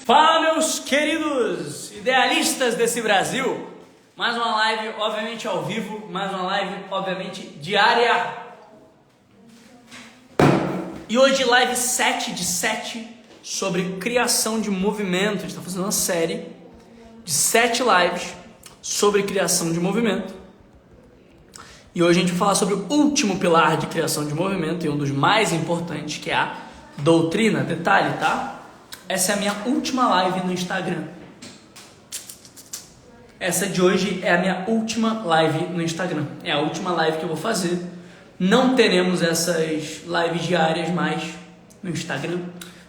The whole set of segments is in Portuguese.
Fala, meus queridos idealistas desse Brasil! Mais uma live, obviamente ao vivo, mais uma live, obviamente diária. E hoje live 7 de 7 sobre criação de movimento. A gente está fazendo uma série de 7 lives sobre criação de movimento. E hoje a gente vai falar sobre o último pilar de criação de movimento e um dos mais importantes, que é a doutrina. Detalhe, tá? Essa é a minha última live no Instagram. Essa de hoje é a minha última live no Instagram. É a última live que eu vou fazer. Não teremos essas lives diárias mais no Instagram.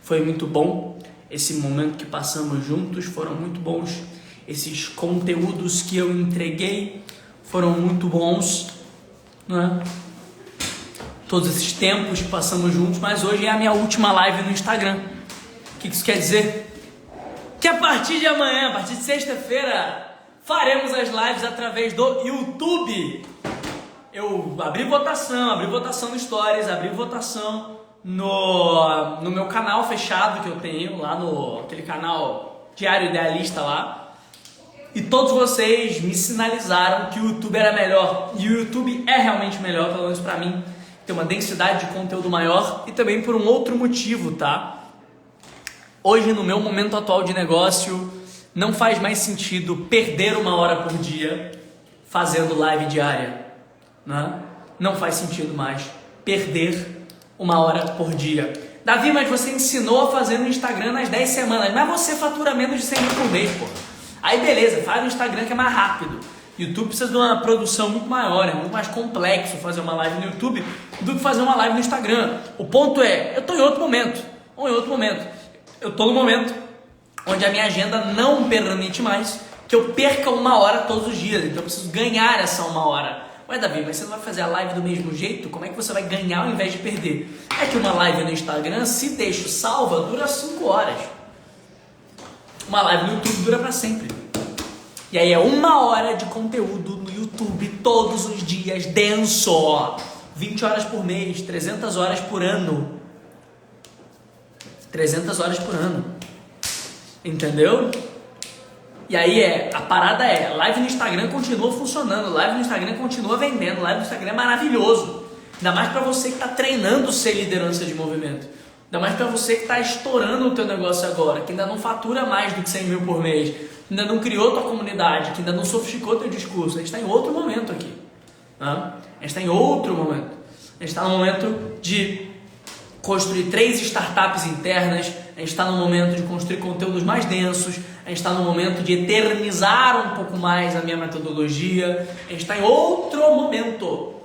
Foi muito bom esse momento que passamos juntos. Foram muito bons. Esses conteúdos que eu entreguei foram muito bons, né? Todos esses tempos que passamos juntos. Mas hoje é a minha última live no Instagram. O que isso quer dizer? Que a partir de amanhã, a partir de sexta-feira, faremos as lives através do YouTube. Eu abri votação no Stories, abri votação no meu canal fechado que eu tenho, lá no aquele canal Diário Idealista lá. E todos vocês me sinalizaram que o YouTube era melhor. E o YouTube é realmente melhor, pelo menos pra mim. Tem uma densidade de conteúdo maior e também por um outro motivo, tá? Hoje, no meu momento atual de negócio, não faz mais sentido perder 1 hora por dia fazendo live diária, né? Não faz sentido mais perder 1 hora por dia. Davi, mas você ensinou a fazer no Instagram nas 10 semanas, mas você fatura menos de 100 mil por mês, pô. Aí beleza, faz no Instagram que é mais rápido. YouTube precisa de uma produção muito maior, é muito mais complexo fazer uma live no YouTube do que fazer uma live no Instagram. O ponto é, eu tô em outro momento, Eu tô no momento onde a minha agenda não permite mais que eu perca 1 hora todos os dias. Então eu preciso ganhar essa 1 hora. Ué, Davi, mas você não vai fazer a live do mesmo jeito? Como é que você vai ganhar ao invés de perder? É que uma live no Instagram, se deixo salva, dura 5 horas. Uma live no YouTube dura pra sempre. E aí é 1 hora de conteúdo no YouTube todos os dias, denso. 20 horas por mês, 300 horas por ano. 300 horas por ano, entendeu? E aí a parada é, live no Instagram continua funcionando, live no Instagram continua vendendo, live no Instagram é maravilhoso, ainda mais pra você que tá treinando ser liderança de movimento, ainda mais pra você que tá estourando o teu negócio agora, que ainda não fatura mais do que 100 mil por mês, que ainda não criou tua comunidade, que ainda não sofisticou teu discurso. A gente tá em outro momento aqui, né? A gente tá em outro momento, a gente tá no momento de construir 3 startups internas, a gente está no momento de construir conteúdos mais densos, a gente está no momento de eternizar um pouco mais a minha metodologia, a gente está em outro momento,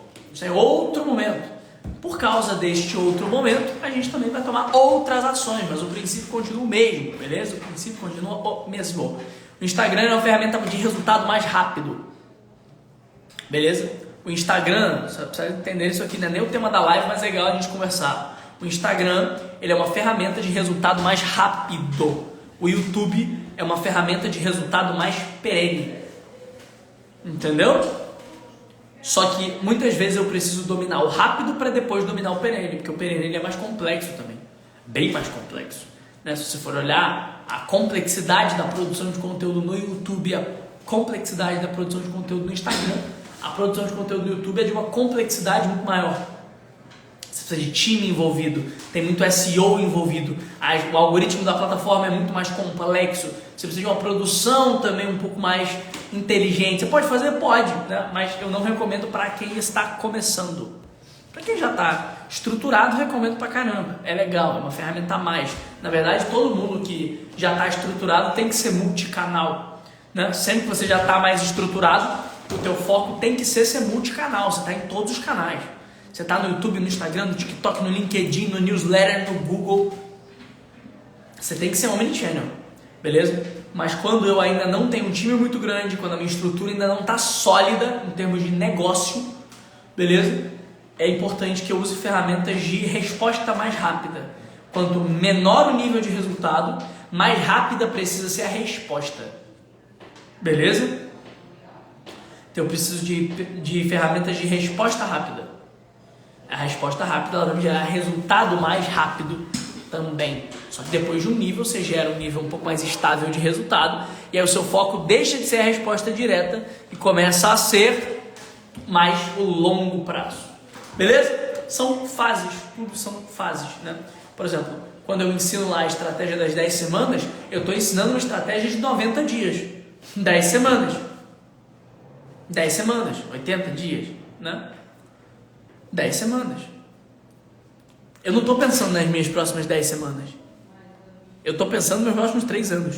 Por causa deste outro momento, a gente também vai tomar outras ações, mas o princípio continua o mesmo, beleza? O princípio continua o mesmo. O Instagram é uma ferramenta de resultado mais rápido, beleza? O Instagram, você precisa entender isso aqui, não é nem o tema da live, mas é legal a gente conversar. O Instagram, ele é uma ferramenta de resultado mais rápido. O YouTube é uma ferramenta de resultado mais perene. Entendeu? Só que muitas vezes eu preciso dominar o rápido para depois dominar o perene, porque o perene ele é mais complexo também. Bem mais complexo, né? Se você for olhar a complexidade da produção de conteúdo no YouTube, a complexidade da produção de conteúdo no Instagram, a produção de conteúdo no YouTube é de uma complexidade muito maior. Você precisa de time envolvido, tem muito SEO envolvido, o algoritmo da plataforma é muito mais complexo, você precisa de uma produção também um pouco mais inteligente. Você pode fazer? Pode, né? Mas eu não recomendo para quem está começando. Para quem já está estruturado, recomendo pra caramba, é legal, é uma ferramenta a mais. Na verdade, todo mundo que já está estruturado tem que ser multicanal, né? Sempre que você já está mais estruturado, o teu foco tem que ser multicanal, você está em todos os canais. Você está no YouTube, no Instagram, no TikTok, no LinkedIn, no newsletter, no Google. Você tem que ser omnichannel, beleza? Mas quando eu ainda não tenho um time muito grande, quando a minha estrutura ainda não está sólida em termos de negócio, beleza? É importante que eu use ferramentas de resposta mais rápida. Quanto menor o nível de resultado, mais rápida precisa ser a resposta. Beleza? Então eu preciso de ferramentas de resposta rápida. A resposta rápida ela vai me gerar resultado mais rápido, também. Só que depois de um nível, você gera um nível um pouco mais estável de resultado, e aí o seu foco deixa de ser a resposta direta e começa a ser mais o longo prazo. Beleza? São fases, tudo são fases, né? Por exemplo, quando eu ensino lá a estratégia das 10 semanas, eu estou ensinando uma estratégia de 90 dias. 10 semanas. 10 semanas, 80 dias, né? 10 semanas. Eu não estou pensando nas minhas próximas 10 semanas. Eu estou pensando nos meus próximos 3 anos.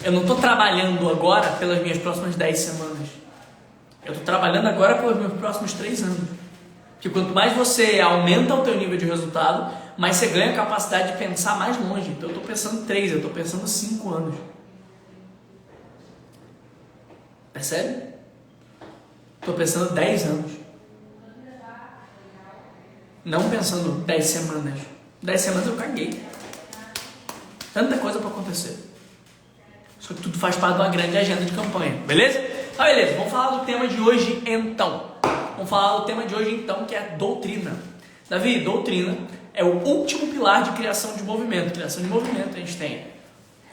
Eu não estou trabalhando agora pelas minhas próximas 10 semanas. Eu estou trabalhando agora pelos meus próximos 3 anos. Porque quanto mais você aumenta o teu nível de resultado, mais você ganha a capacidade de pensar mais longe. Então eu estou pensando 3, eu estou pensando 5 anos. Percebe? Estou pensando 10 anos. Não pensando 10 semanas. 10 semanas eu caguei. Tanta coisa para acontecer. Só que tudo faz parte de uma grande agenda de campanha. Beleza? Tá, beleza. Vamos falar do tema de hoje então. Vamos falar do tema de hoje então, que é doutrina. Davi, doutrina é o último pilar de criação de movimento. Criação de movimento, a gente tem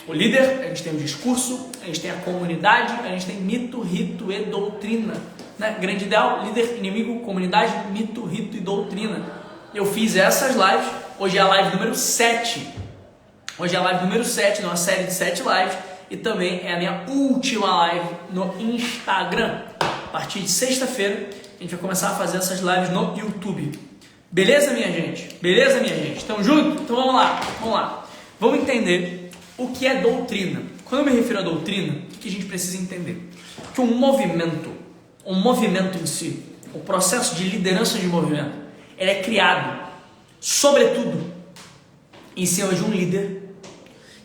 o líder, a gente tem o discurso, a gente tem a comunidade, a gente tem mito, rito e doutrina. Né? Grande ideal, líder, inimigo, comunidade, mito, rito e doutrina. Eu fiz essas lives, hoje é a live número 7. Hoje é a live número 7, numa série de 7 lives. E também é a minha última live no Instagram. A partir de sexta-feira, a gente vai começar a fazer essas lives no YouTube. Beleza, minha gente? Beleza, minha gente? Tamo junto? Então vamos lá, vamos lá. Vamos entender o que é doutrina. Quando eu me refiro a doutrina, o que a gente precisa entender? Que um movimento em si, o processo de liderança de movimento, ele é criado, sobretudo, em cima de um líder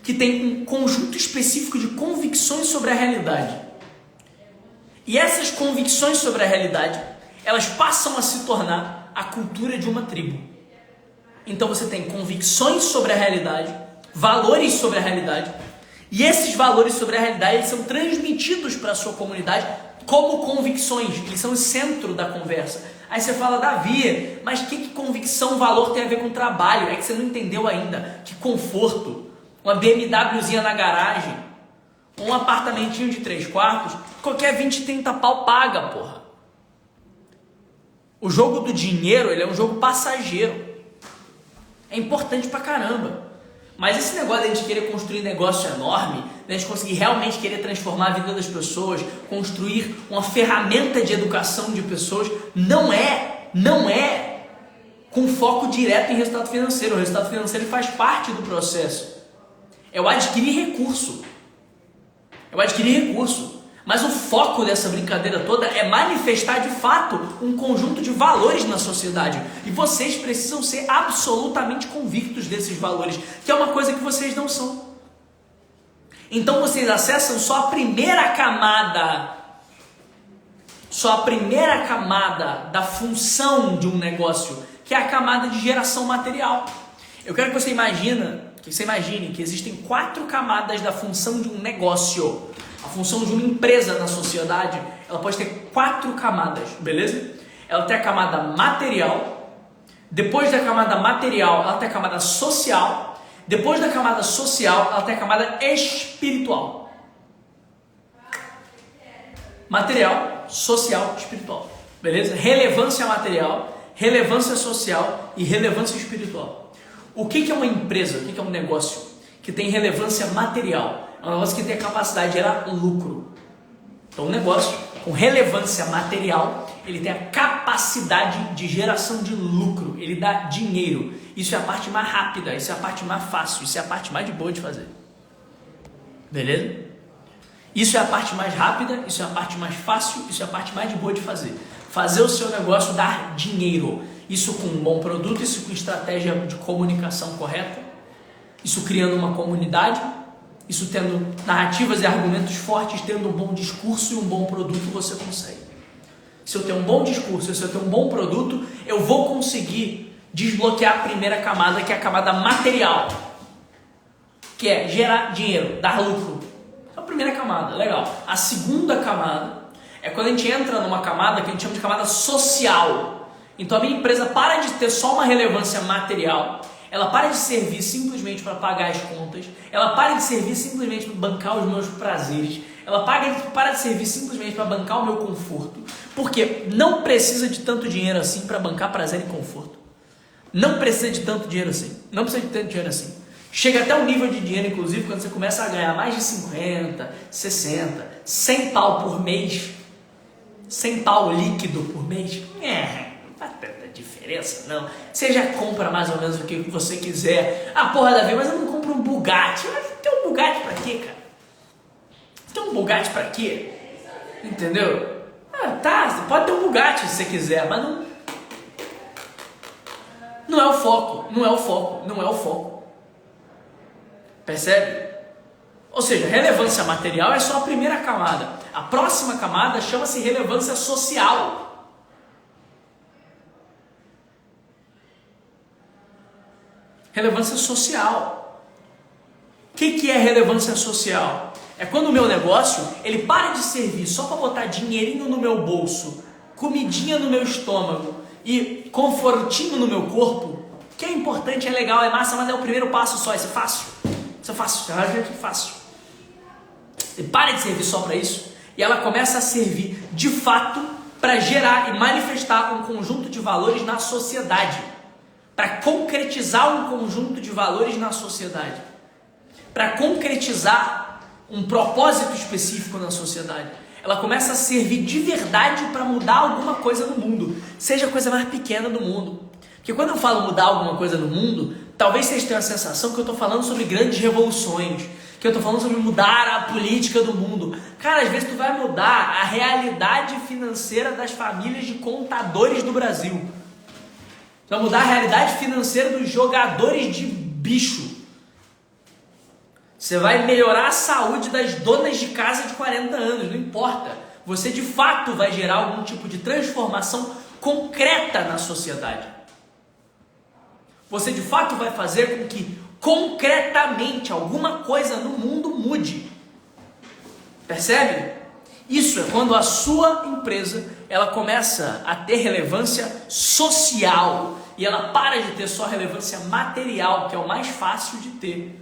que tem um conjunto específico de convicções sobre a realidade. E essas convicções sobre a realidade, elas passam a se tornar a cultura de uma tribo. Então você tem convicções sobre a realidade, valores sobre a realidade, e esses valores sobre a realidade eles são transmitidos para a sua comunidade como convicções, eles são o centro da conversa. Aí você fala, Davi, mas que convicção, valor tem a ver com trabalho? É que você não entendeu ainda que conforto, uma BMWzinha na garagem, um apartamentinho de 3 quartos, qualquer 20, 30 pau paga, porra. O jogo do dinheiro, ele é um jogo passageiro. É importante pra caramba. Mas esse negócio de a gente querer construir negócio enorme, de a gente conseguir realmente querer transformar a vida das pessoas, construir uma ferramenta de educação de pessoas, não é com foco direto em resultado financeiro. O resultado financeiro faz parte do processo. É o adquirir recurso. Mas o foco dessa brincadeira toda é manifestar de fato um conjunto de valores na sociedade. E vocês precisam ser absolutamente convictos desses valores, que é uma coisa que vocês não são. Então vocês acessam só a primeira camada da função de um negócio, que é a camada de geração material. Eu quero que você imagine que existem 4 camadas da função de um negócio. A função de uma empresa na sociedade, ela pode ter 4 camadas, beleza? Ela tem a camada material, depois da camada material, ela tem a camada social, depois da camada social, ela tem a camada espiritual. Material, social, espiritual, beleza? Relevância material, relevância social e relevância espiritual. O que é uma empresa? O que é um negócio que tem relevância material? É um negócio que tem a capacidade de gerar lucro. Então, um negócio com relevância material, ele tem a capacidade de geração de lucro. Ele dá dinheiro. Isso é a parte mais rápida, isso é a parte mais fácil, isso é a parte mais de boa de fazer. Beleza? Isso é a parte mais rápida, isso é a parte mais fácil, isso é a parte mais de boa de fazer. Fazer o seu negócio dar dinheiro. Isso com um bom produto, isso com estratégia de comunicação correta, isso criando uma comunidade, isso tendo narrativas e argumentos fortes, tendo um bom discurso e um bom produto, você consegue. Se eu tenho um bom discurso, se eu tenho um bom produto, eu vou conseguir desbloquear a primeira camada, que é a camada material, que é gerar dinheiro, dar lucro. É a primeira camada, legal. A segunda camada é quando a gente entra numa camada que a gente chama de camada social, Então a minha empresa para de ter só uma relevância material, ela para de servir simplesmente para pagar as contas, ela para de servir simplesmente para bancar os meus prazeres, ela para de servir simplesmente para bancar o meu conforto, porque não precisa de tanto dinheiro assim para bancar prazer e conforto. Não precisa de tanto dinheiro assim, não precisa de tanto dinheiro assim. Chega até um nível de dinheiro, inclusive, quando você começa a ganhar mais de 50, 60, 100 pau por mês, 100 pau líquido por mês, não faz tanta diferença não. Você já compra mais ou menos o que você quiser. Ah, porra, Davi, mas eu não compro um Bugatti. Mas tem um Bugatti pra quê, cara? Tem um Bugatti pra quê? Entendeu? Ah, tá, você pode ter um Bugatti se você quiser, mas não é o foco, não é o foco, não é o foco. Percebe? Ou seja, relevância material é só a primeira camada. A próxima camada chama-se relevância social. Relevância social. O que é relevância social? É quando o meu negócio, ele para de servir só para botar dinheirinho no meu bolso, comidinha no meu estômago e confortinho no meu corpo, que é importante, é legal, é massa, mas é o primeiro passo só, isso é fácil. Isso é fácil, é fácil. Ele para de servir só para isso e ela começa a servir de fato para gerar e manifestar um conjunto de valores na sociedade, para concretizar um conjunto de valores na sociedade, para concretizar um propósito específico na sociedade. Ela começa a servir de verdade para mudar alguma coisa no mundo, seja a coisa mais pequena do mundo. Porque quando eu falo mudar alguma coisa no mundo, talvez vocês tenham a sensação que eu estou falando sobre grandes revoluções, que eu estou falando sobre mudar a política do mundo. Cara, às vezes tu vai mudar a realidade financeira das famílias de contadores do Brasil. Tu vai mudar a realidade financeira dos jogadores de bicho. Você vai melhorar a saúde das donas de casa de 40 anos, não importa. Você de fato vai gerar algum tipo de transformação concreta na sociedade. Você de fato vai fazer com que concretamente alguma coisa no mundo mude. Percebe? Isso é quando a sua empresa ela começa a ter relevância social e ela para de ter só relevância material, que é o mais fácil de ter,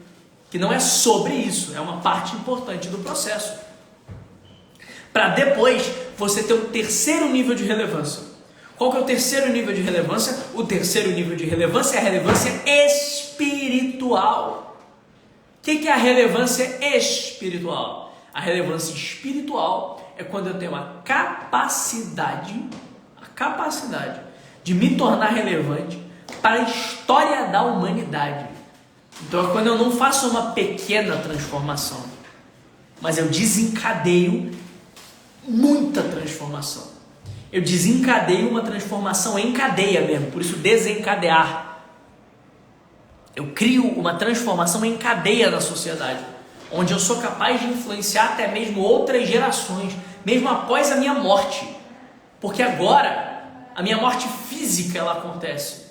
que não é sobre isso, é uma parte importante do processo. Para depois você ter um terceiro nível de relevância. Qual que é o terceiro nível de relevância? O terceiro nível de relevância é a relevância espiritual. O que é a relevância espiritual? A relevância espiritual é quando eu tenho a capacidade de me tornar relevante para a história da humanidade. Então é quando eu não faço uma pequena transformação, mas eu desencadeio muita transformação. Eu desencadeio uma transformação em cadeia mesmo, por isso desencadear. Eu crio uma transformação em cadeia na sociedade, onde eu sou capaz de influenciar até mesmo outras gerações, mesmo após a minha morte. Porque agora, a minha morte física ela acontece,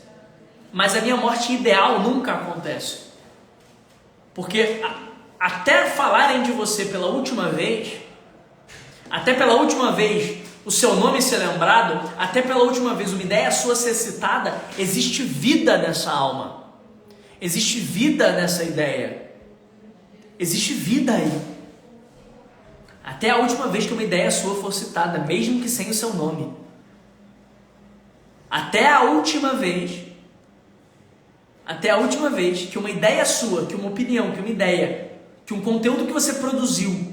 mas a minha morte ideal nunca acontece. Porque até falarem de você pela última vez, o seu nome ser lembrado, até pela última vez uma ideia sua ser citada, existe vida nessa alma, existe vida nessa ideia, existe vida aí. Até a última vez que uma ideia sua for citada, mesmo que sem o seu nome. Até a última vez que uma ideia sua, que uma opinião, que uma ideia, que um conteúdo que você produziu,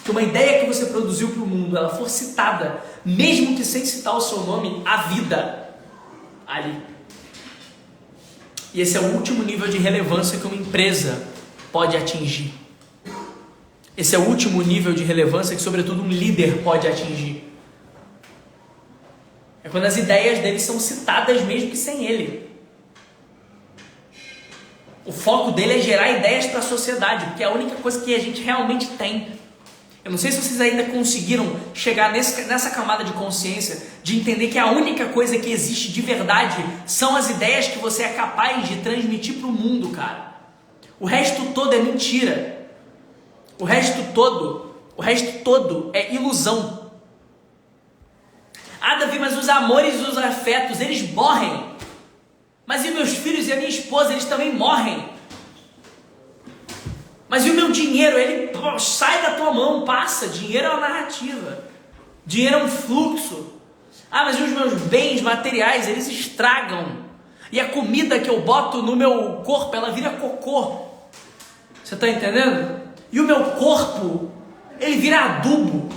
que uma ideia que você produziu para o mundo, ela for citada, mesmo que sem citar o seu nome, há vida ali. E esse é o último nível de relevância que uma empresa pode atingir. Esse é o último nível de relevância que, sobretudo, um líder pode atingir. É quando as ideias dele são citadas mesmo que sem ele. O foco dele é gerar ideias para a sociedade, porque é a única coisa que a gente realmente tem. Eu não sei se vocês ainda conseguiram chegar nessa camada de consciência, de entender que a única coisa que existe de verdade são as ideias que você é capaz de transmitir para o mundo, cara. O resto todo é mentira. O resto todo é ilusão. Ah, Davi, mas os amores e os afetos, eles morrem. Mas e meus filhos e a minha esposa, eles também morrem. Mas e o meu dinheiro, ele sai da tua mão, passa. Dinheiro é uma narrativa. Dinheiro é um fluxo. Ah, mas e os meus bens materiais, eles estragam. E a comida que eu boto no meu corpo, ela vira cocô. Você está entendendo? E o meu corpo, ele vira adubo.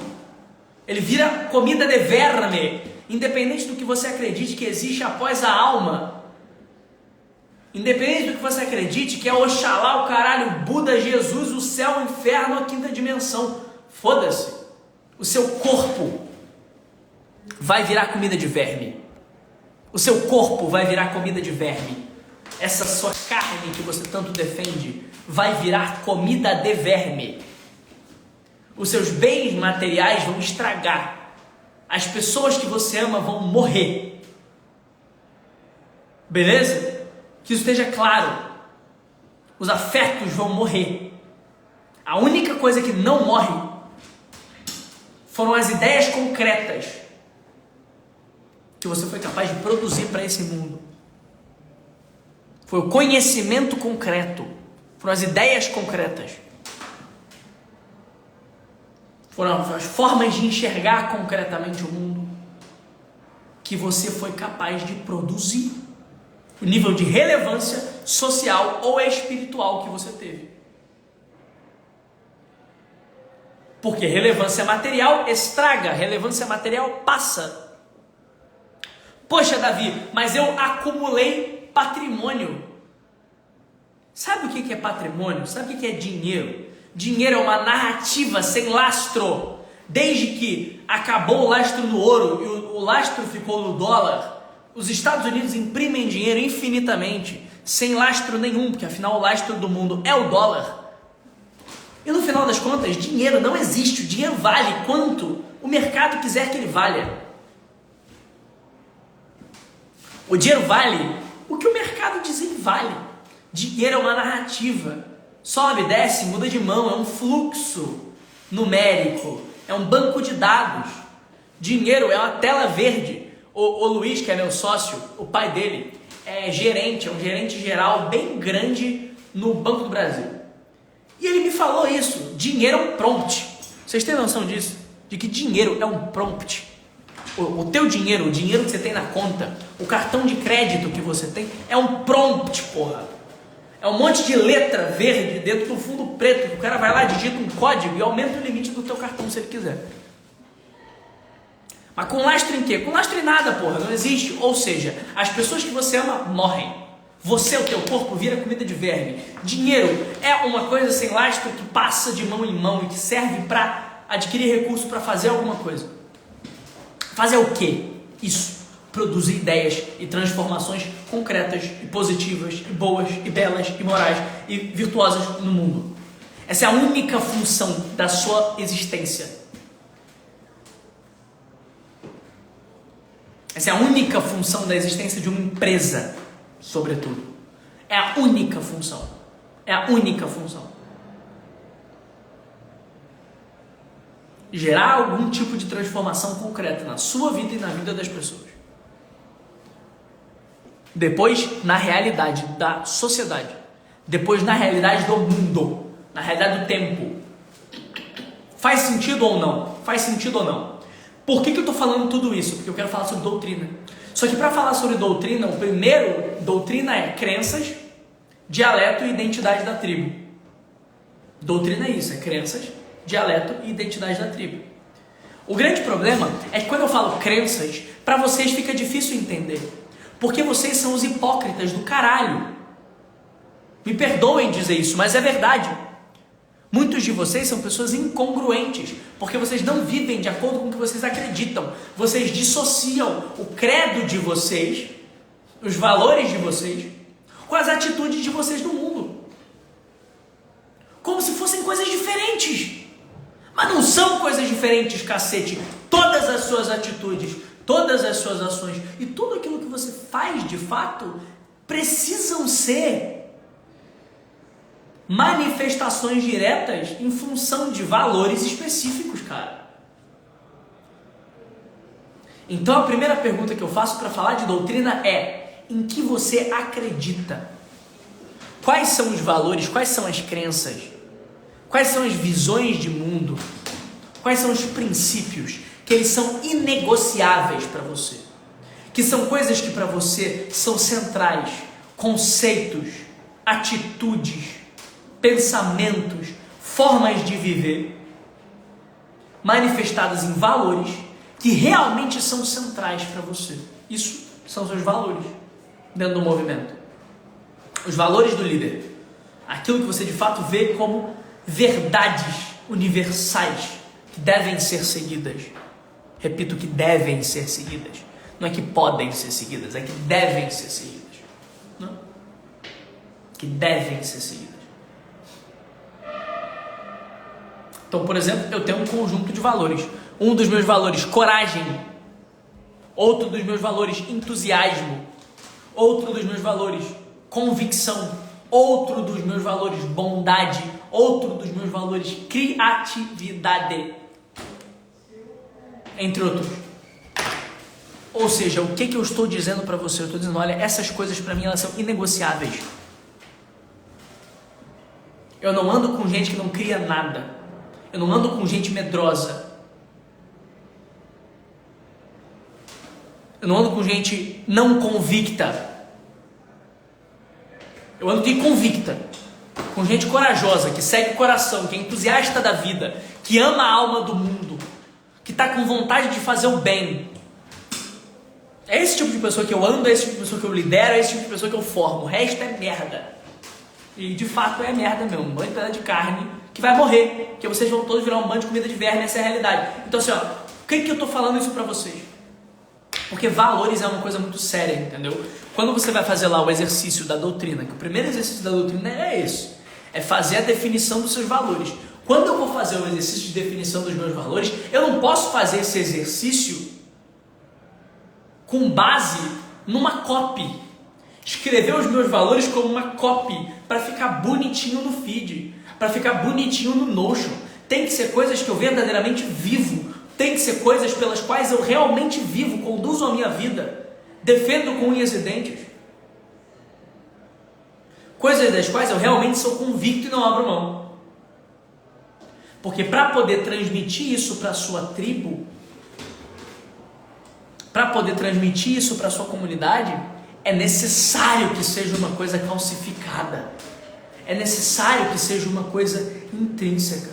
Ele vira comida de verme. Independente do que você acredite que existe após a alma. Independente do que você acredite que é Oxalá, o caralho, o Buda, Jesus, o céu, o inferno, a quinta dimensão. Foda-se. O seu corpo vai virar comida de verme. O seu corpo vai virar comida de verme. Essa sua carne que você tanto defende vai virar comida de verme. Os seus bens materiais vão estragar. As pessoas que você ama vão morrer. Beleza? Que isso esteja claro. Os afetos vão morrer. A única coisa que não morre foram as ideias concretas que você foi capaz de produzir para esse mundo. Foi o conhecimento concreto. Foram as ideias concretas. Foram as formas de enxergar concretamente o mundo que você foi capaz de produzir. O nível de relevância social ou espiritual que você teve. Porque relevância material estraga, relevância material passa. Poxa, Davi, mas eu acumulei patrimônio. Sabe o que é patrimônio? Sabe o que é dinheiro? Dinheiro é uma narrativa sem lastro. Desde que acabou o lastro no ouro e o lastro ficou no dólar, os Estados Unidos imprimem dinheiro infinitamente, sem lastro nenhum, porque afinal o lastro do mundo é o dólar. E no final das contas, dinheiro não existe. O dinheiro vale quanto o mercado quiser que ele valha. O dinheiro vale o que o mercado dizer que vale. Dinheiro é uma narrativa. Sobe, desce, muda de mão, é um fluxo numérico, é um banco de dados. Dinheiro é uma tela verde. O Luiz, que é meu sócio, o pai dele é gerente, é um gerente geral bem grande no Banco do Brasil. E ele me falou isso, dinheiro é um prompt. Vocês têm noção disso? De que dinheiro é um prompt. O teu dinheiro, o dinheiro que você tem na conta, o cartão de crédito que você tem, é um prompt, porra. É um monte de letra verde dentro do fundo preto, que o cara vai lá, digita um código e aumenta o limite do teu cartão se ele quiser. Mas com lastro em quê? Com lastro em nada, porra, não existe. Ou seja, as pessoas que você ama morrem. Você, o teu corpo, vira comida de verme. Dinheiro é uma coisa sem lastro que passa de mão em mão e que serve para adquirir recursos para fazer alguma coisa. Fazer o quê? Isso. Produzir ideias e transformações concretas e positivas e boas e belas e morais e virtuosas no mundo. Essa é a única função da sua existência. Essa é a única função da existência de uma empresa, sobretudo. É a única função. É a única função. Gerar algum tipo de transformação concreta na sua vida e na vida das pessoas. Depois, na realidade da sociedade. Depois, na realidade do mundo. Na realidade do tempo. Faz sentido ou não? Faz sentido ou não? Por que eu estou falando tudo isso? Porque eu quero falar sobre doutrina. Só que para falar sobre doutrina, o primeiro, doutrina é crenças, dialeto e identidade da tribo. Doutrina é isso, é crenças, dialeto e identidade da tribo. O grande problema é que quando eu falo crenças, para vocês fica difícil entender. Porque vocês são os hipócritas do caralho. Me perdoem dizer isso, mas é verdade. Muitos de vocês são pessoas incongruentes, porque vocês não vivem de acordo com o que vocês acreditam. Vocês dissociam o credo de vocês, os valores de vocês, com as atitudes de vocês no mundo. Como se fossem coisas diferentes. Mas não são coisas diferentes, cacete. Todas as suas atitudes, todas as suas ações e tudo aquilo que você faz de fato precisam ser manifestações diretas em função de valores específicos, cara. Então a primeira pergunta que eu faço para falar de doutrina é: em que você acredita? Quais são os valores, quais são as crenças? Quais são as visões de mundo? Quais são os princípios que eles são inegociáveis para você? Que são coisas que para você são centrais, conceitos, atitudes, pensamentos, formas de viver, manifestadas em valores que realmente são centrais para você. Isso são seus valores dentro do movimento. Os valores do líder. Aquilo que você de fato vê como verdades universais que devem ser seguidas. Repito, que devem ser seguidas. Não é que podem ser seguidas, é que devem ser seguidas. Não? Que devem ser seguidas. Então, por exemplo, eu tenho um conjunto de valores. Um dos meus valores, coragem. Outro dos meus valores, entusiasmo. Outro dos meus valores, convicção. Outro dos meus valores, bondade. Outro dos meus valores, criatividade. Entre outros. Ou seja, o que eu estou dizendo para você? Eu estou dizendo, olha, essas coisas para mim elas são inegociáveis. Eu não ando com gente que não cria nada. Eu não ando com gente medrosa. Eu não ando com gente não convicta. Eu ando de convicta. Com gente corajosa, que segue o coração, que é entusiasta da vida, que ama a alma do mundo, que está com vontade de fazer o bem. É esse tipo de pessoa que eu ando, é esse tipo de pessoa que eu lidero, é esse tipo de pessoa que eu formo. O resto é merda. E de fato é merda mesmo. Um bando de pedaço de carne que vai morrer. Porque vocês vão todos virar um bando de comida de verme, essa é a realidade. Então assim, ó, por que eu tô falando isso pra vocês? Porque valores é uma coisa muito séria, entendeu? Quando você vai fazer lá o exercício da doutrina, que o primeiro exercício da doutrina é esse. É fazer a definição dos seus valores. Quando eu vou fazer o exercício de definição dos meus valores, eu não posso fazer esse exercício com base numa copy. Escrever os meus valores como uma copy para ficar bonitinho no feed, para ficar bonitinho no Notion. Tem que ser coisas que eu verdadeiramente vivo. Tem que ser coisas pelas quais eu realmente vivo, conduzo a minha vida, defendo com unhas e dentes. Coisas das quais eu realmente sou convicto e não abro mão. Porque para poder transmitir isso para a sua tribo, para poder transmitir isso para a sua comunidade, é necessário que seja uma coisa calcificada. É necessário que seja uma coisa intrínseca.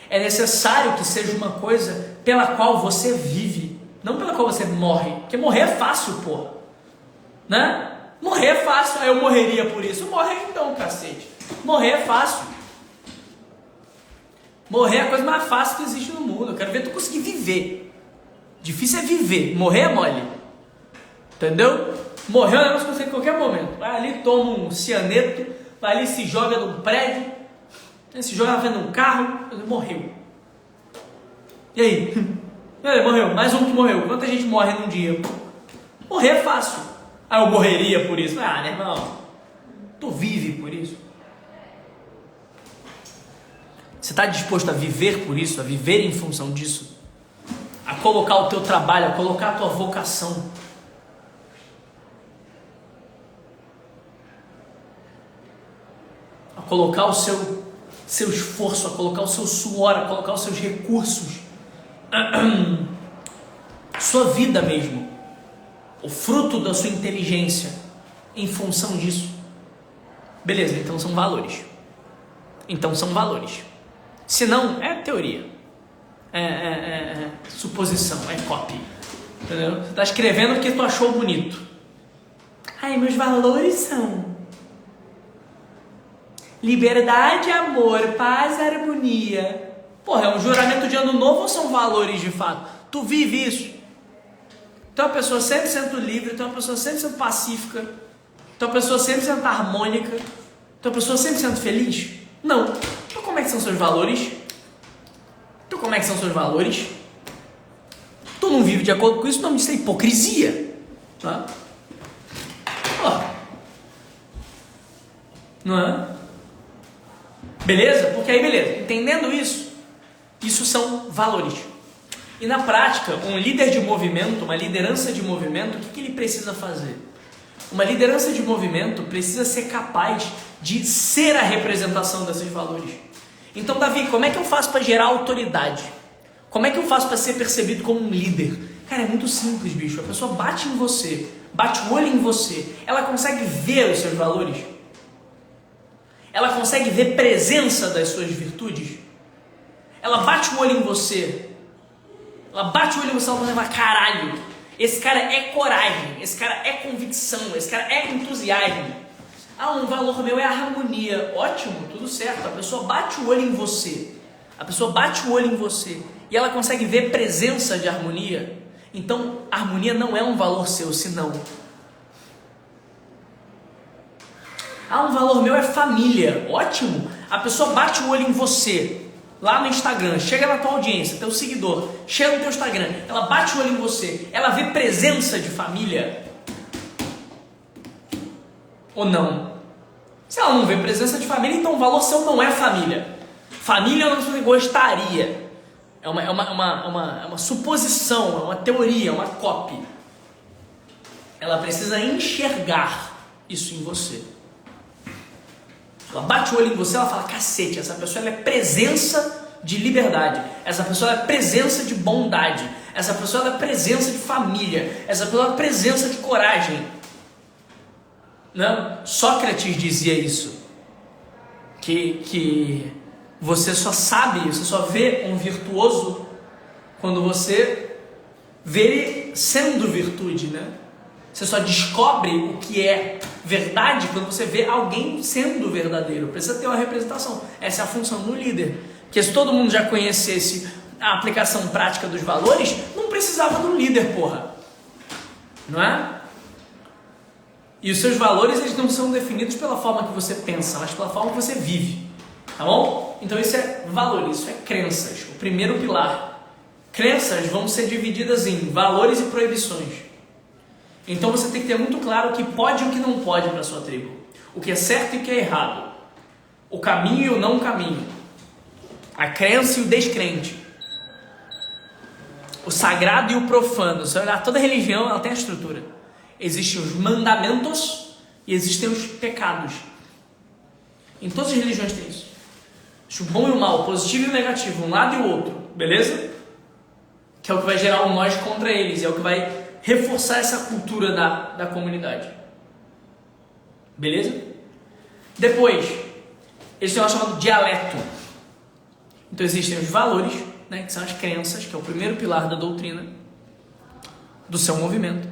É necessário que seja uma coisa pela qual você vive, não pela qual você morre. Porque morrer é fácil, pô. Né? Morrer é fácil. Aí eu morreria por isso. Morrer então, cacete. Morrer é fácil. Morrer é a coisa mais fácil que existe no mundo. Eu quero ver tu conseguir viver. Difícil é viver. Morrer é mole. Entendeu? Morrer é um negócio que você consegue em qualquer momento. Vai ali, toma um cianeto, vai ali, se joga num prédio, se joga na frente de um carro, morreu. E aí? Morreu. Mais um que morreu. Quanta gente morre num dia? Morrer é fácil. Ah, eu morreria por isso. Ah, né, irmão? Tu vive por isso. Você está disposto a viver por isso, a viver em função disso? A colocar o teu trabalho, a colocar a tua vocação? A colocar o seu esforço, a colocar o seu suor, a colocar os seus recursos, sua vida mesmo, o fruto da sua inteligência em função disso. Beleza, então são valores. Se não, é teoria, é suposição, é copy. Entendeu? Você está escrevendo porque tu achou bonito. Ai, meus valores são liberdade, amor, paz, harmonia. Porra, é um juramento de ano novo ou são valores de fato? Tu vive isso? Tu é uma pessoa 100% livre, tu é uma pessoa 100% pacífica, tu é uma pessoa 100% harmônica, tu é uma pessoa 100% feliz? Não. Então como é que são seus valores? Tu não vive de acordo com isso, não, isso é hipocrisia. Tá? Não é? Beleza? Porque aí beleza, entendendo isso, isso são valores. E na prática, um líder de movimento, uma liderança de movimento, o que ele precisa fazer? Uma liderança de movimento precisa ser capaz de ser a representação desses valores. Então, Davi, como é que eu faço para gerar autoridade? Como é que eu faço para ser percebido como um líder? Cara, é muito simples, bicho. A pessoa bate em você, bate o olho em você, ela consegue ver os seus valores? Ela consegue ver presença das suas virtudes? Ela bate o olho em você, ela bate o olho em você e fala, caralho, esse cara é coragem, esse cara é convicção, esse cara é entusiasmo. Um valor meu é a harmonia. Ótimo, tudo certo. A pessoa bate o olho em você. A pessoa bate o olho em você e ela consegue ver presença de harmonia. Então, a harmonia não é um valor seu, senão. Um valor meu é família. Ótimo. A pessoa bate o olho em você. Lá no Instagram, chega na tua audiência, teu seguidor, chega no teu Instagram, ela bate o olho em você, ela vê presença de família ou não? Se ela não vê presença de família, então o valor seu não é família. Família não você gostaria. É uma suposição, é uma teoria, é uma cópia. Ela precisa enxergar isso em você. Ela bate o olho em você, ela fala, cacete, essa pessoa ela é presença de liberdade, essa pessoa é presença de bondade, essa pessoa é presença de família, essa pessoa é presença de coragem. Não? Sócrates dizia isso, que você só sabe, você só vê um virtuoso quando você vê ele sendo virtude, né? Você só descobre o que é verdade quando você vê alguém sendo verdadeiro. Precisa ter uma representação. Essa é a função do líder. Porque se todo mundo já conhecesse a aplicação prática dos valores, não precisava do líder, porra. Não é? E os seus valores, eles não são definidos pela forma que você pensa, mas pela forma que você vive. Tá bom? Então isso é valores, isso é crenças. O primeiro pilar. Crenças vão ser divididas em valores e proibições. Então você tem que ter muito claro o que pode e o que não pode para a sua tribo. O que é certo e o que é errado. O caminho e o não caminho. A crença e o descrente. O sagrado e o profano. Se olhar, toda religião ela tem a estrutura. Existem os mandamentos e existem os pecados. Em todas as religiões tem isso. O bom e o mal, o positivo e o negativo, um lado e o outro. Beleza? Que é o que vai gerar um nós contra eles. É o que vai reforçar essa cultura da comunidade. Beleza? Depois, eles têm um chamado dialeto. Então existem os valores, né, que são as crenças, que é o primeiro pilar da doutrina, do seu movimento.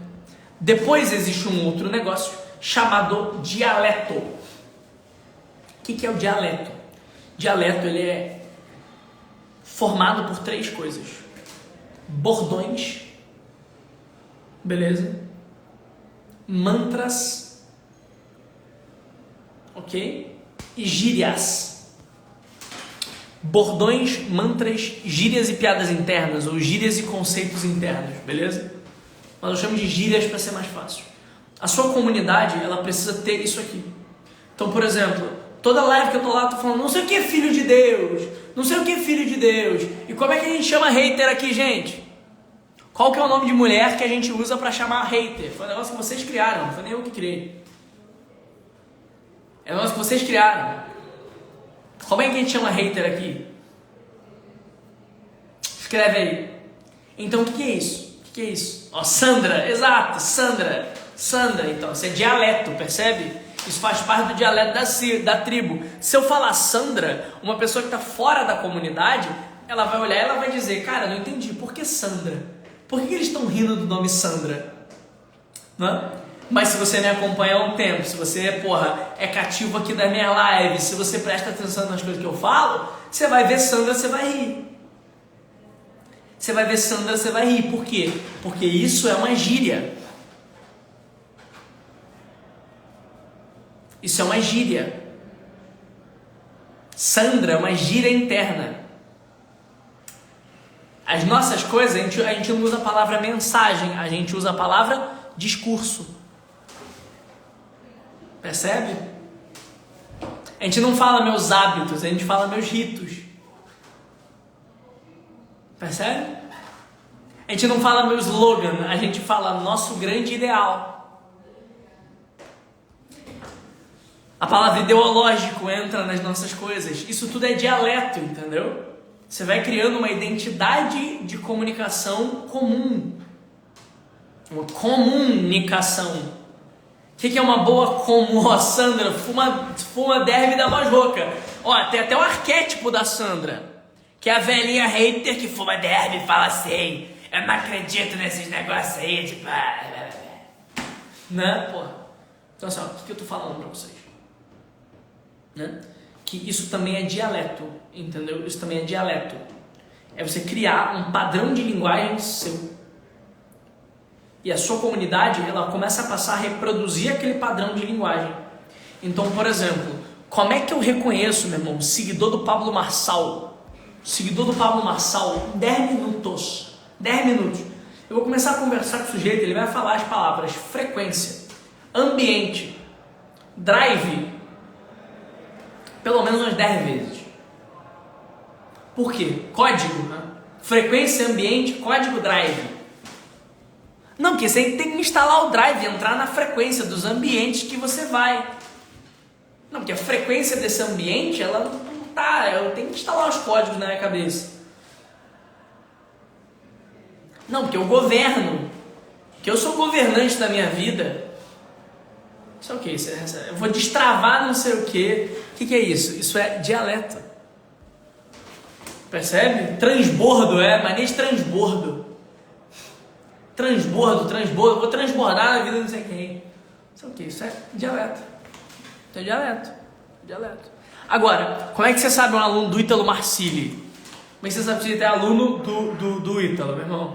Depois existe um outro negócio chamado dialeto. O que é o dialeto? Dialeto ele é formado por três coisas. Bordões, beleza? Mantras, ok? E gírias. Bordões, mantras, gírias e piadas internas, ou gírias e conceitos internos, beleza? Mas eu chamo de gírias para ser mais fácil. A sua comunidade, ela precisa ter isso aqui. Então, por exemplo, toda live que eu tô lá, eu tô falando, não sei o que é filho de Deus, não sei o que é filho de Deus. E como é que a gente chama hater aqui, gente? Qual que é o nome de mulher que a gente usa para chamar hater? Foi um negócio que vocês criaram, não foi nem eu que criei. É um negócio que vocês criaram. Como é que a gente chama hater aqui? Escreve aí. Então o que é isso? O que é isso? Ó, Sandra, exato, Sandra. Sandra, então, isso é dialeto, percebe? Isso faz parte do dialeto da tribo. Se eu falar Sandra, uma pessoa que está fora da comunidade, ela vai olhar e ela vai dizer, cara, não entendi, por que Sandra? Por que eles estão rindo do nome Sandra? Não? Mas se você me acompanha há um tempo, se você, é cativo aqui da minha live, se você presta atenção nas coisas que eu falo, você vai ver Sandra, você vai rir. Você vai ver Sandra, você vai rir. Por quê? Porque isso é uma gíria. Isso é uma gíria. Sandra é uma gíria interna. As nossas coisas, a gente não usa a palavra mensagem, a gente usa a palavra discurso. Percebe? A gente não fala meus hábitos, a gente fala meus ritos. Percebe? A gente não fala meu slogan, a gente fala nosso grande ideal. A palavra ideológico entra nas nossas coisas. Isso tudo é dialeto, entendeu? Você vai criando uma identidade de comunicação comum. Uma comunicação. O que é uma boa como? Ó, Sandra, fuma derby da voz rouca. Ó, tem até o arquétipo da Sandra, que é a velhinha hater que fuma derby e fala assim: eu não acredito nesses negócios aí, tipo... Né, porra? Então assim, ó, o que eu tô falando pra vocês? Né? Que isso também é dialeto, entendeu? Isso também é dialeto. É você criar um padrão de linguagem seu. E a sua comunidade, ela começa a passar a reproduzir aquele padrão de linguagem. Então, por exemplo, como é que eu reconheço, meu irmão, seguidor do Pablo Marçal? Seguidor do Pablo Marçal, 10 minutos. 10 minutos. Eu vou começar a conversar com o sujeito, ele vai falar as palavras frequência, ambiente, drive, pelo menos umas 10 vezes. Por quê? Código, né? Frequência, ambiente, código, drive. Não, porque você tem que instalar o drive, entrar na frequência dos ambientes que você vai. Não, porque a frequência desse ambiente, ela não tá, eu tenho que instalar os códigos na minha cabeça. Não, porque eu governo, que eu sou governante da minha vida. Isso é o quê? Eu vou destravar não sei o quê. O que é isso? Isso é dialeto. Percebe? Transbordo, mania de transbordo. Transbordo, vou transbordar na vida de não sei quem. Isso é o quê? Isso é dialeto. Isso é dialeto. Agora, como é que você sabe um aluno do Ítalo Marcilli? Como é que você sabe se ele é aluno do Ítalo, meu irmão?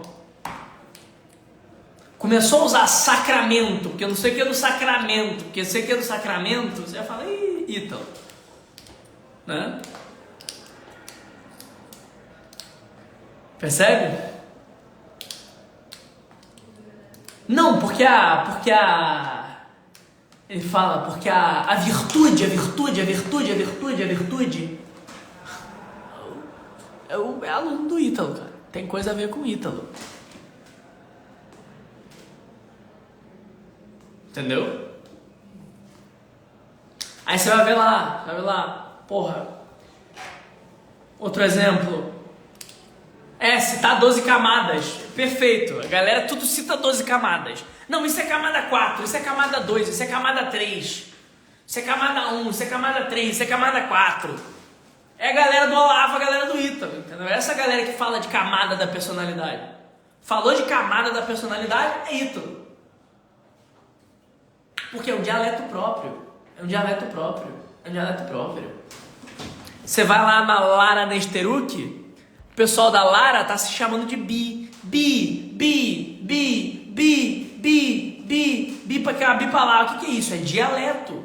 Começou a usar sacramento, porque eu não sei o que é do sacramento, porque eu sei o que é do sacramento, você vai falar, ih, Ítalo. Né? Percebe? Não, porque ele fala, porque a virtude é aluno do Ítalo, cara. Tem coisa a ver com o Ítalo. Entendeu? Aí você vai ver lá, porra. Outro exemplo. Citar 12 camadas. Perfeito. A galera tudo cita 12 camadas. Não, isso é camada 4, isso é camada 2, isso é camada 3. Isso é camada 1, isso é camada 3, isso é camada 4. É a galera do Olavo, a galera do Ítalo, entendeu? Essa galera que fala de camada da personalidade. Falou de camada da personalidade, é Ítalo. Porque é um dialeto próprio. Você vai lá na Lara Nesteruk, o pessoal da Lara tá se chamando de bi pra cá, bi pra lá. O que é isso? É dialeto.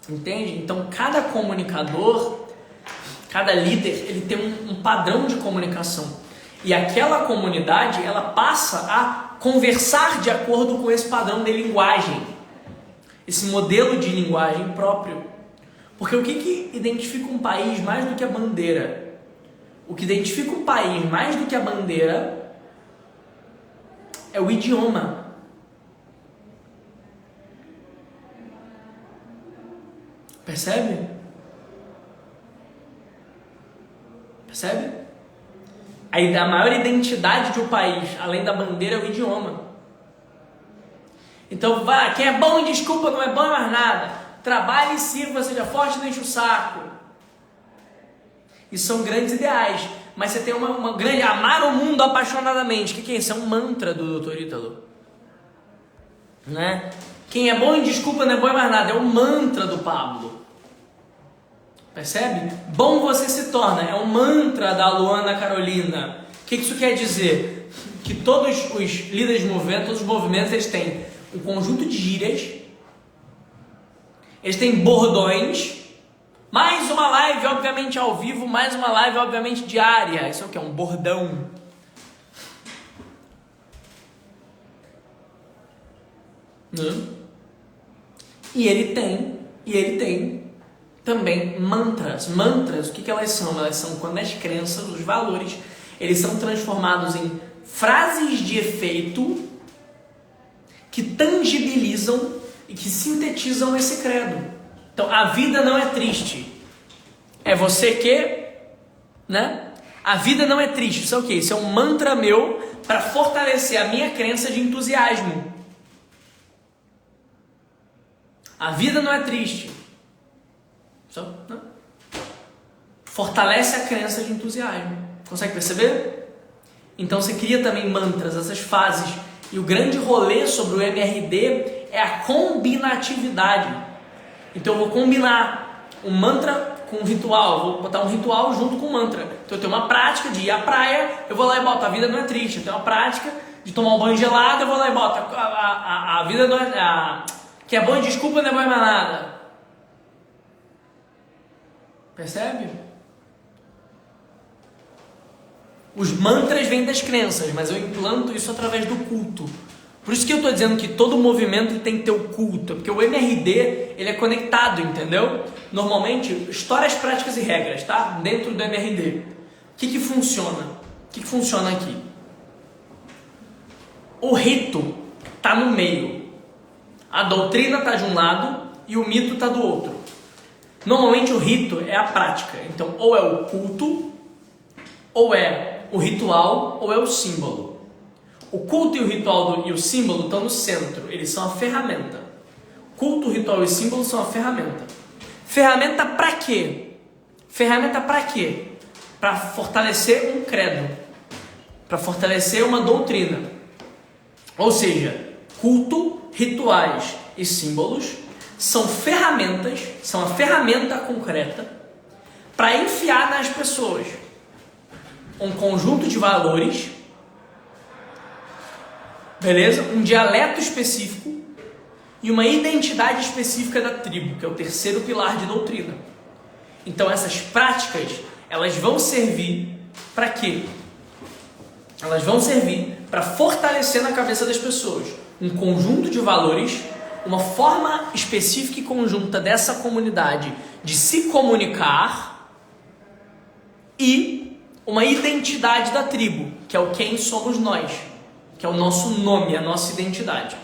Entende? Então, cada comunicador, cada líder, ele tem um padrão de comunicação. E aquela comunidade, ela passa a conversar de acordo com esse padrão de linguagem. Esse modelo de linguagem próprio. Porque o que identifica um país mais do que a bandeira? O que identifica um país mais do que a bandeira é o idioma. Percebe? Aí a maior identidade de um país, além da bandeira, é o idioma. Então, quem é bom em desculpa não é bom em mais nada. Trabalhe e sirva, seja forte, não enche o saco. Isso são grandes ideais. Mas você tem uma grande... Amar o mundo apaixonadamente. O que é isso? É um mantra do Dr. Ítalo. Né? Quem é bom em desculpa não é bom em mais nada. É um mantra do Pablo. Percebe? Bom você se torna. É um mantra da Luana Carolina. O que isso quer dizer? Que todos os líderes de movimento, todos os movimentos, eles têm um conjunto de gírias. Eles têm bordões. Mais uma live, obviamente, ao vivo. Mais uma live, obviamente, diária. Isso é o que? É um bordão. E ele tem também mantras. Mantras, o que elas são? Elas são quando as crenças, os valores, eles são transformados em frases de efeito que tangibilizam e que sintetizam esse credo. Então, a vida não é triste. É você que, né? A vida não é triste. Isso é o quê? Isso é um mantra meu para fortalecer a minha crença de entusiasmo. A vida não é triste. Só, não. Fortalece a crença de entusiasmo. Consegue perceber? Então você cria também mantras, essas fases. E o grande rolê sobre o MRD é a combinatividade. Então eu vou combinar um mantra com um ritual. Vou botar um ritual junto com um mantra. Então eu tenho uma prática de ir à praia, eu vou lá e boto a vida não é triste. Eu tenho uma prática de tomar um banho gelado, eu vou lá e boto a vida não é... que é bom e desculpa, não é bom mais nada. Percebe? Os mantras vêm das crenças, mas eu implanto isso através do culto. Por isso que eu estou dizendo que todo movimento tem que ter o culto, porque o MRD ele é conectado, entendeu? Normalmente, histórias, práticas e regras, tá? Dentro do MRD. O que funciona? O que funciona aqui? O rito está no meio. A doutrina está de um lado e o mito está do outro. Normalmente o rito é a prática. Então, ou é o culto, ou é o ritual, ou é o símbolo. O culto e o ritual e o símbolo estão no centro. Eles são a ferramenta. Culto, ritual e símbolo são a ferramenta. Ferramenta para quê? Ferramenta para quê? Para fortalecer um credo. Para fortalecer uma doutrina. Ou seja, culto, rituais e símbolos são ferramentas, são a ferramenta concreta para enfiar nas pessoas um conjunto de valores, beleza? Um dialeto específico e uma identidade específica da tribo, que é o terceiro pilar de doutrina. Então essas práticas, elas vão servir para quê? Elas vão servir para fortalecer na cabeça das pessoas um conjunto de valores, uma forma específica e conjunta dessa comunidade de se comunicar e uma identidade da tribo, que é o quem somos nós, que é o nosso nome, a nossa identidade.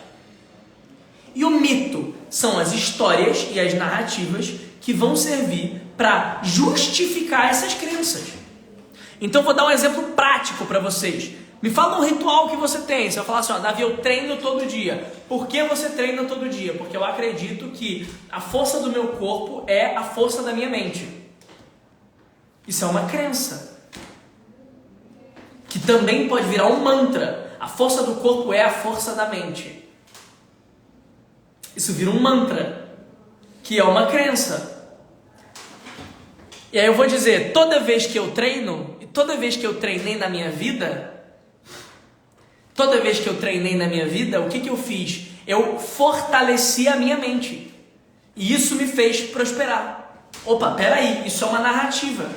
E o mito são as histórias e as narrativas que vão servir para justificar essas crenças. Então vou dar um exemplo prático para vocês. Me fala um ritual que você tem. Você vai falar assim, ó, Davi, eu treino todo dia. Por que você treina todo dia? Porque eu acredito que a força do meu corpo é a força da minha mente. Isso é uma crença. Que também pode virar um mantra. A força do corpo é a força da mente. Isso vira um mantra, que é uma crença. E aí eu vou dizer, toda vez que eu treino, e toda vez que eu treinei na minha vida, o que eu fiz? Eu fortaleci a minha mente. E isso me fez prosperar. Opa, peraí, isso é uma narrativa.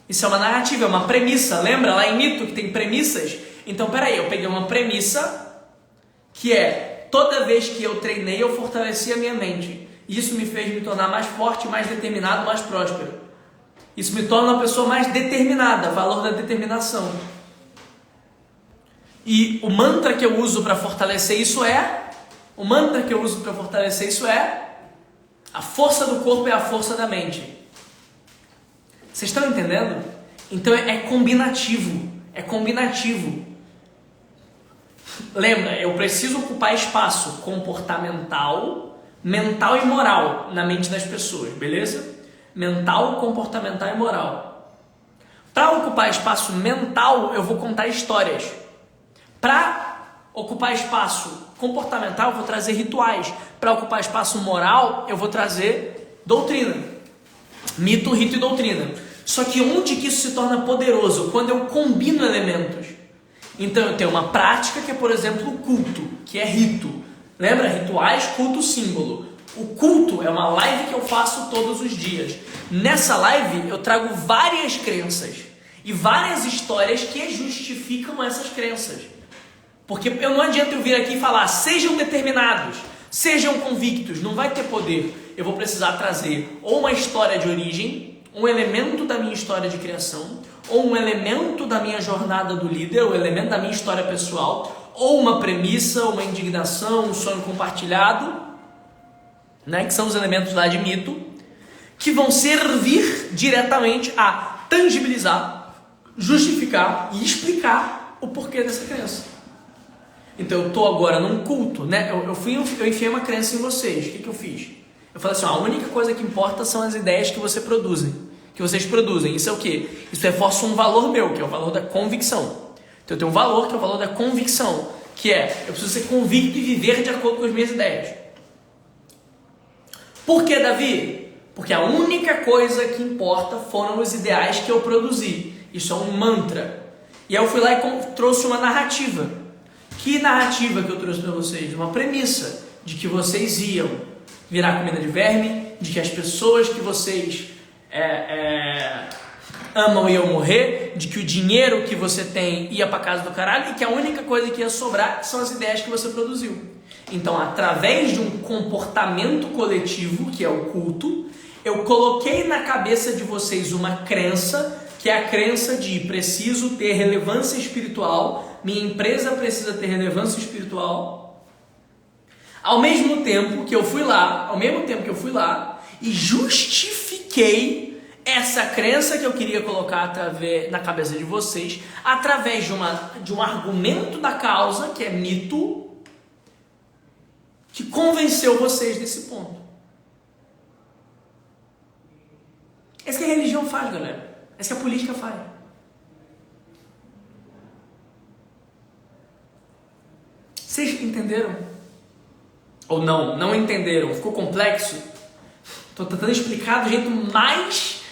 Isso é uma narrativa, é uma premissa. Lembra lá em mito que tem premissas? Então peraí, eu peguei uma premissa que é toda vez que eu treinei, eu fortaleci a minha mente. E isso me fez me tornar mais forte, mais determinado, mais próspero. Isso me torna uma pessoa mais determinada, valor da determinação. E o mantra que eu uso para fortalecer isso é... a força do corpo é a força da mente. Vocês estão entendendo? Então é combinativo. É combinativo. Lembra, eu preciso ocupar espaço comportamental, mental e moral na mente das pessoas, beleza? Mental, comportamental e moral. Para ocupar espaço mental, eu vou contar histórias. Para ocupar espaço comportamental, eu vou trazer rituais. Para ocupar espaço moral, eu vou trazer doutrina. Mito, rito e doutrina. Só que onde que isso se torna poderoso? Quando eu combino elementos. Então eu tenho uma prática que é, por exemplo, o culto, que é rito. Lembra? Rituais, culto, símbolo. O culto é uma live que eu faço todos os dias. Nessa live eu trago várias crenças e várias histórias que justificam essas crenças. Porque não adianta eu vir aqui e falar, sejam determinados, sejam convictos, não vai ter poder. eu vou precisar trazer ou uma história de origem, um elemento da minha história de criação, ou um elemento da minha jornada do líder, um elemento da minha história pessoal, ou uma premissa, uma indignação, um sonho compartilhado, né, que são os elementos lá de mito, que vão servir diretamente a tangibilizar, justificar e explicar o porquê dessa crença. Então eu estou agora num culto, né? Eu enfiei uma crença em vocês. O que eu fiz? Eu falei assim, ó, a única coisa que importa são as ideias que vocês produzem. Isso é o quê? Isso reforça um valor meu, que é o valor da convicção. Então eu tenho um valor que é o valor da convicção, que é, eu preciso ser convicto e viver de acordo com as minhas ideias. Por que, Davi? Porque a única coisa que importa foram os ideais que eu produzi. Isso é um mantra. E aí eu fui lá e trouxe uma narrativa. Que narrativa que eu trouxe para vocês? Uma premissa de que vocês iam virar comida de verme, de que as pessoas que vocês amam iam morrer, de que o dinheiro que você tem ia para casa do caralho e que a única coisa que ia sobrar são as ideias que você produziu. Então, através de um comportamento coletivo, que é o culto, eu coloquei na cabeça de vocês uma crença, que é a crença de preciso ter relevância espiritual, minha empresa precisa ter relevância espiritual, ao mesmo tempo que eu fui lá e justifiquei essa crença que eu queria colocar na cabeça de vocês, através de um argumento da causa, que é mito, que convenceu vocês desse ponto. É isso que a religião faz, galera. É isso que a política faz. Vocês entenderam? Ou não? Não entenderam? Ficou complexo? Estou tentando explicar do jeito mais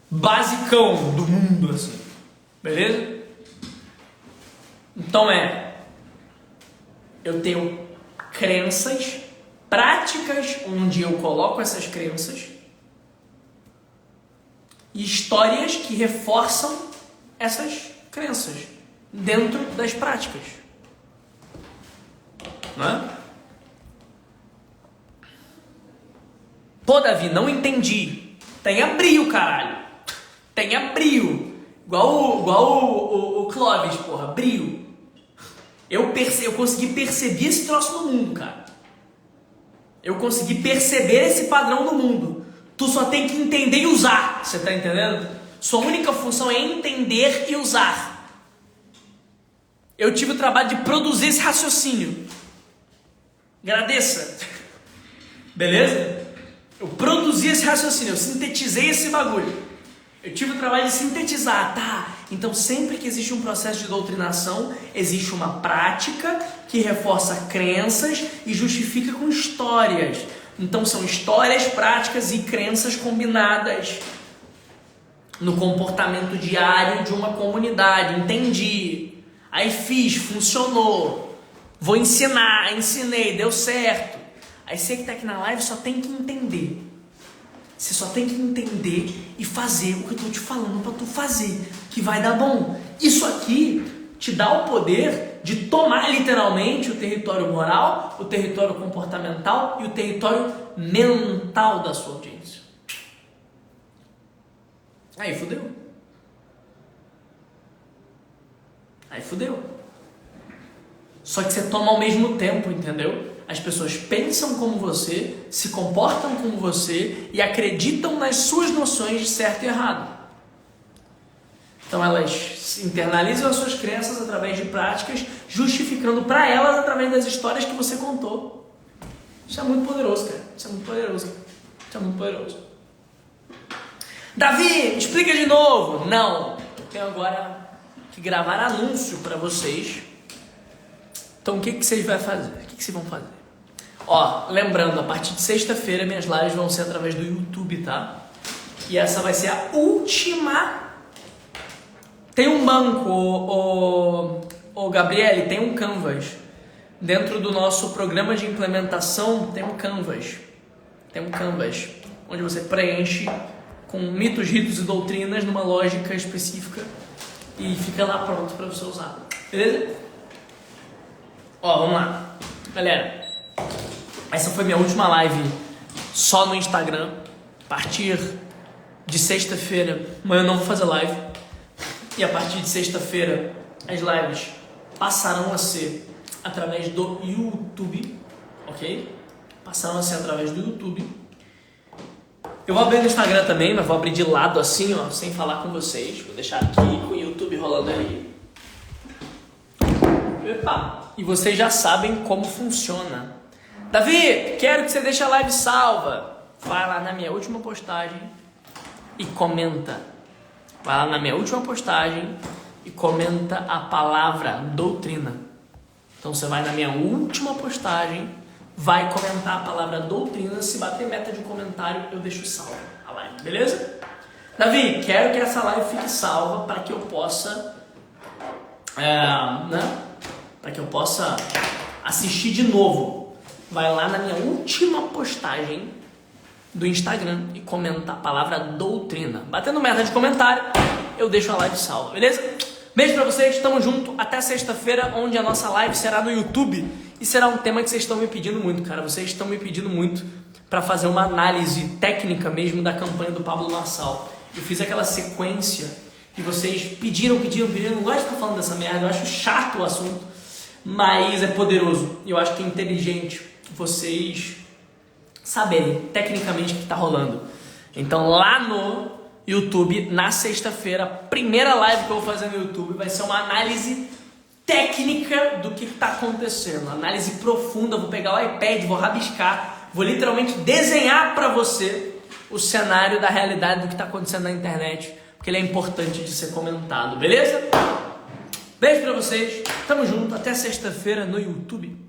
basicão do mundo, assim. Beleza? Então eu tenho crenças, práticas onde eu coloco essas crenças e histórias que reforçam essas crenças dentro das práticas. Não é? Pô, Davi, não entendi. Tenha brio, caralho. Tenha brio. Igual o Clóvis, porra. Brio. Eu consegui perceber esse troço no mundo, cara. Eu consegui perceber esse padrão no mundo. Tu só tem que entender e usar. Você tá entendendo? Sua única função é entender e usar. Eu tive o trabalho de produzir esse raciocínio. Agradeça. Beleza? Eu produzi esse raciocínio, eu sintetizei esse bagulho. Eu tive o trabalho de sintetizar, tá? Então sempre que existe um processo de doutrinação, existe uma prática que reforça crenças e justifica com histórias. Então são histórias, práticas e crenças combinadas no comportamento diário de uma comunidade. Entendi. Aí fiz, funcionou. Vou ensinar, ensinei, deu certo. Aí você que está aqui na live só tem que entender. Você só tem que entender e fazer o que eu estou te falando para tu fazer, que vai dar bom. Isso aqui te dá o poder de tomar literalmente o território moral, o território comportamental e o território mental da sua audiência. Aí fudeu. Aí fudeu. Só que você toma ao mesmo tempo, entendeu? As pessoas pensam como você, se comportam como você e acreditam nas suas noções de certo e errado. Então elas internalizam as suas crenças através de práticas, justificando para elas através das histórias que você contou. Isso é muito poderoso, cara. Isso é muito poderoso. Isso é muito poderoso. Davi, explica de novo. Não. Eu tenho agora que gravar anúncio para vocês. Então o que vocês vão fazer? O que vocês vão fazer? Ó, lembrando, a partir de sexta-feira minhas lives vão ser através do YouTube, tá? E essa vai ser a última. Tem um banco, o Gabriele, tem um Canvas. Dentro do nosso programa de implementação tem um Canvas. Tem um Canvas, onde você preenche com mitos, ritos e doutrinas numa lógica específica e fica lá pronto para você usar. Beleza? Ó, vamos lá. Galera, essa foi minha última live só no Instagram. A partir de sexta-feira, amanhã eu não vou fazer live. E a partir de sexta-feira, as lives passarão a ser através do YouTube, ok? Passarão a ser através do YouTube. Eu vou abrir no Instagram também, mas vou abrir de lado assim, ó, sem falar com vocês. Vou deixar aqui com o YouTube rolando aí. Epa! E vocês já sabem como funciona. Davi, quero que você deixe a live salva. Vai lá na minha última postagem e comenta. Vai lá na minha última postagem e comenta a palavra doutrina. Então você vai na minha última postagem, vai comentar a palavra doutrina. Se bater meta de comentário, eu deixo salva a live, beleza? Davi, quero que essa live fique salva para que eu possa, para que eu possa assistir de novo. Vai lá na minha última postagem do Instagram e comenta a palavra doutrina. Batendo meta de comentário, eu deixo a live salva, beleza? Beijo pra vocês, tamo junto, até sexta-feira, onde a nossa live será no YouTube e será um tema que vocês estão me pedindo muito, cara. Vocês estão me pedindo muito pra fazer uma análise técnica mesmo da campanha do Pablo Marçal. Eu fiz aquela sequência e vocês pediram. Não gosto de ficar falando dessa merda, eu acho chato o assunto, mas é poderoso. Eu acho que é inteligente vocês saberem tecnicamente o que está rolando. Então lá no YouTube, na sexta-feira, a primeira live que eu vou fazer no YouTube vai ser uma análise técnica do que está acontecendo, uma análise profunda. Vou pegar o iPad, vou rabiscar, vou literalmente desenhar para você o cenário da realidade do que está acontecendo na internet, porque ele é importante de ser comentado, beleza? Beijo para vocês, tamo junto, até sexta-feira no YouTube.